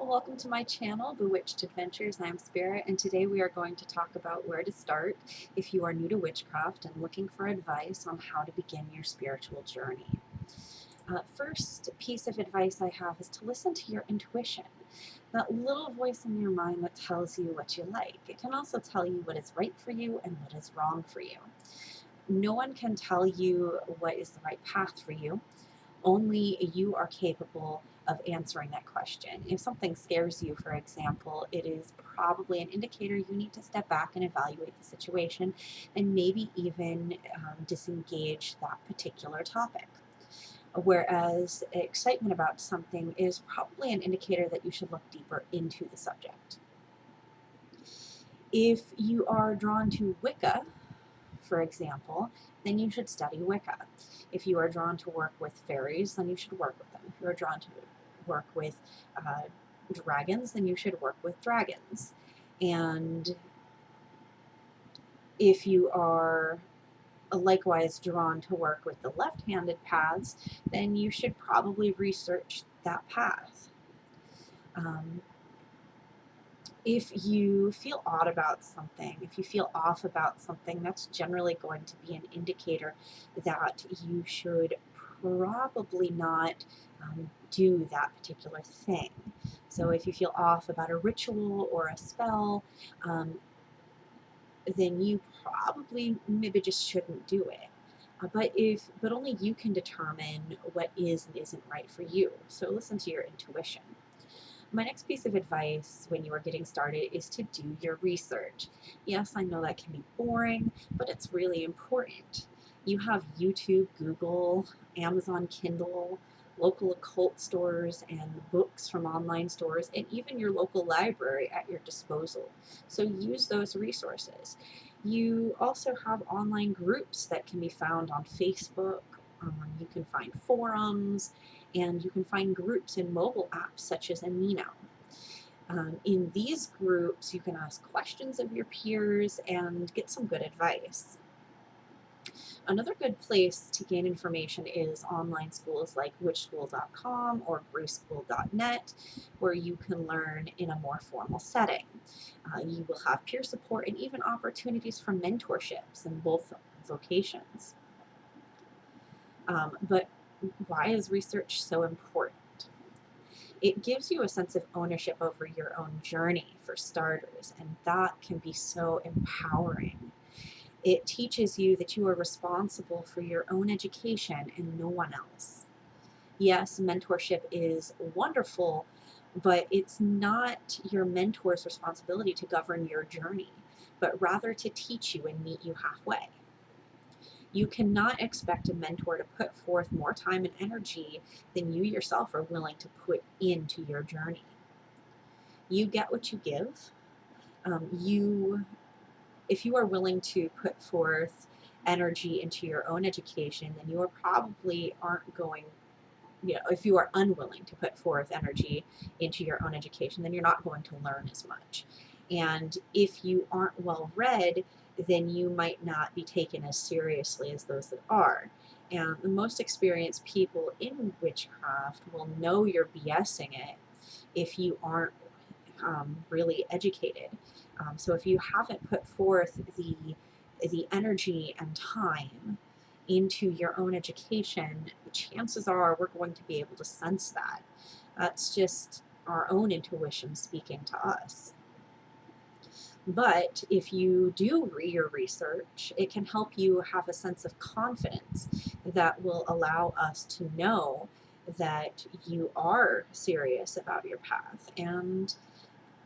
welcome to my channel, Bewitched Adventures. I'm Spirit, and today we are going to talk about where to start if you are new to witchcraft and looking for advice on how to begin your spiritual journey. First piece of advice I have is to listen to your intuition, that little voice in your mind that tells you what you like. It can also tell you what is right for you and what is wrong for you. No one can tell you what is the right path for you. Only you are capable of answering that question. If something scares you, for example, it is probably an indicator you need to step back and evaluate the situation and maybe even disengage that particular topic. Whereas excitement about something is probably an indicator that you should look deeper into the subject. If you are drawn to Wicca, for example, then you should study Wicca. If you are drawn to work with fairies, then you should work with them. If you are drawn to work with dragons, then you should work with dragons. And if you are likewise drawn to work with the left-handed paths, then you should probably research that path. If you feel odd about something, if you feel off about something, that's generally going to be an indicator that you should probably not do that particular thing. So if you feel off about a ritual or a spell, then you probably maybe just shouldn't do it. But only you can determine what is and isn't right for you. So listen to your intuition. My next piece of advice when you are getting started is to do your research. Yes, I know that can be boring, but it's really important. You have YouTube, Google, Amazon Kindle, local occult stores, and books from online stores, and even your local library at your disposal. So use those resources. You also have online groups that can be found on Facebook. You can find forums, and you can find groups in mobile apps such as Amino. In these groups, you can ask questions of your peers and get some good advice. Another good place to gain information is online schools like witchschool.com or grayschool.net, where you can learn in a more formal setting. You will have peer support and even opportunities for mentorships in both locations. But why is research so important? It gives you a sense of ownership over your own journey, for starters, and that can be so empowering. It teaches you that you are responsible for your own education and no one else. Yes, mentorship is wonderful, but it's not your mentor's responsibility to govern your journey, but rather to teach you and meet you halfway. You cannot expect a mentor to put forth more time and energy than you yourself are willing to put into your journey. You get what you give. If you are willing to put forth energy into your own education, then you are probably aren't going, if you are unwilling to put forth energy into your own education, then you're not going to learn as much. And if you aren't well read, then you might not be taken as seriously as those that are. And the most experienced people in witchcraft will know you're BSing it if you aren't really educated. So if you haven't put forth the energy and time into your own education, chances are we're going to be able to sense that. That's just our own intuition speaking to us. But if you do your research, it can help you have a sense of confidence that will allow us to know that you are serious about your path, and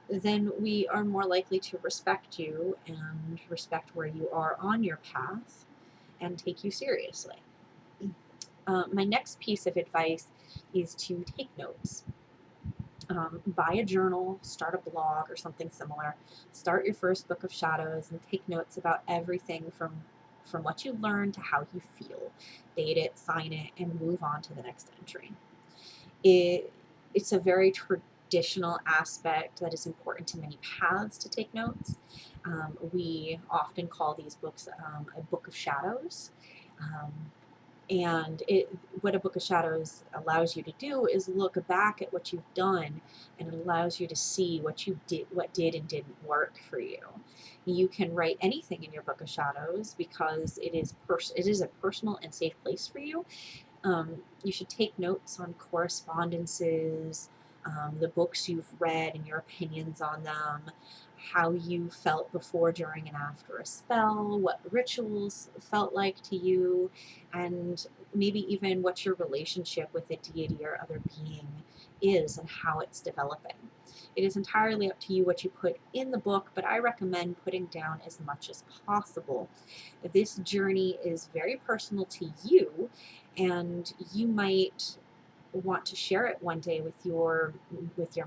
then we are more likely to respect you and respect where you are on your path and take you seriously. My next piece of advice is to take notes. Buy a journal, start a blog or something similar, start your first book of shadows and take notes about everything from what you learn to how you feel. Date it, sign it, and move on to the next entry. It's a very traditional aspect that is important to many paths to take notes. We often call these books a book of shadows. And what a book of shadows allows you to do is look back at what you've done, and it allows you to see what did and didn't work for you. You can write anything in your book of shadows because it is a personal and safe place for you. You should take notes on correspondences, the books you've read and your opinions on them, how you felt before, during, and after a spell, what rituals felt like to you, and maybe even what your relationship with a deity or other being is and how it's developing. It is entirely up to you what you put in the book, but I recommend putting down as much as possible. This journey is very personal to you, and you might want to share it one day with your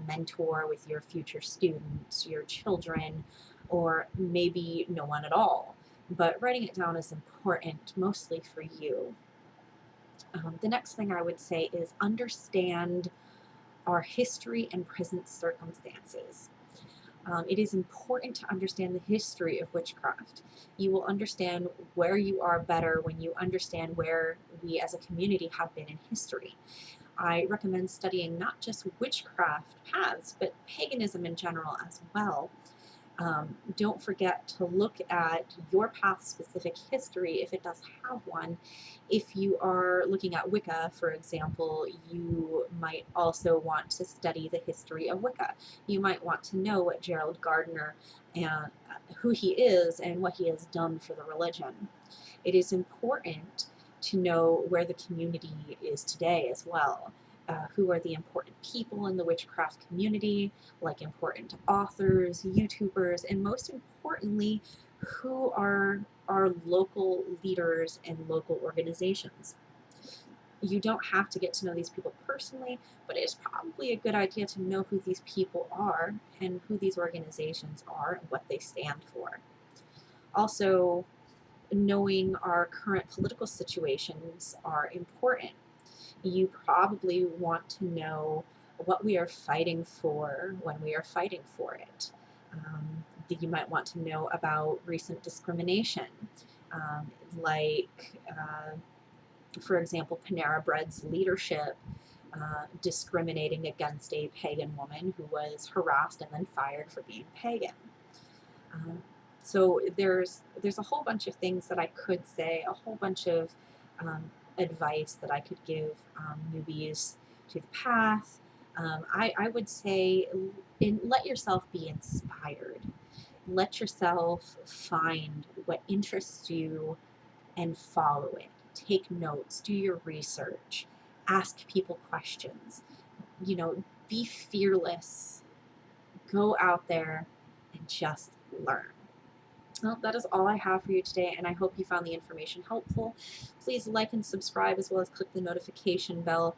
mentor, with your future students, your children, or maybe no one at all. But writing it down is important, mostly for you. The next thing I would say is understand our history and present circumstances. It is important to understand the history of witchcraft. You will understand where you are better when you understand where we as a community have been in history. I recommend studying not just witchcraft paths, but paganism in general as well. Don't forget to look at your path's specific history if it does have one. If you are looking at Wicca, for example, you might also want to study the history of Wicca. You might want to know what Gerald Gardner and who he is and what he has done for the religion. It is important to know where the community is today as well. Who are the important people in the witchcraft community, like important authors, YouTubers, and most importantly, who are our local leaders and local organizations. You don't have to get to know these people personally, but it's probably a good idea to know who these people are and who these organizations are and what they stand for. Also, knowing our current political situations are important. You probably want to know what we are fighting for when we are fighting for it. You might want to know about recent discrimination, um, like, for example, Panera Bread's leadership discriminating against a pagan woman who was harassed and then fired for being pagan. Um, so there's a whole bunch of things that I could say, a whole bunch of advice that I could give newbies to the path. I would say let yourself be inspired. Let yourself find what interests you and follow it. Take notes, do your research, ask people questions. Be fearless, go out there and just learn. Well, that is all I have for you today, and I hope you found the information helpful. Please like and subscribe, as well as click the notification bell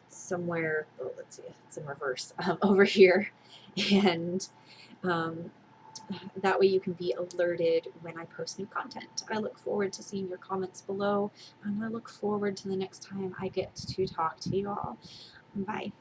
somewhere. Oh, let's see, it's in reverse over here, and um, that way you can be alerted when I post new content. I look forward to seeing your comments below, and I look forward to the next time I get to talk to you all. Bye.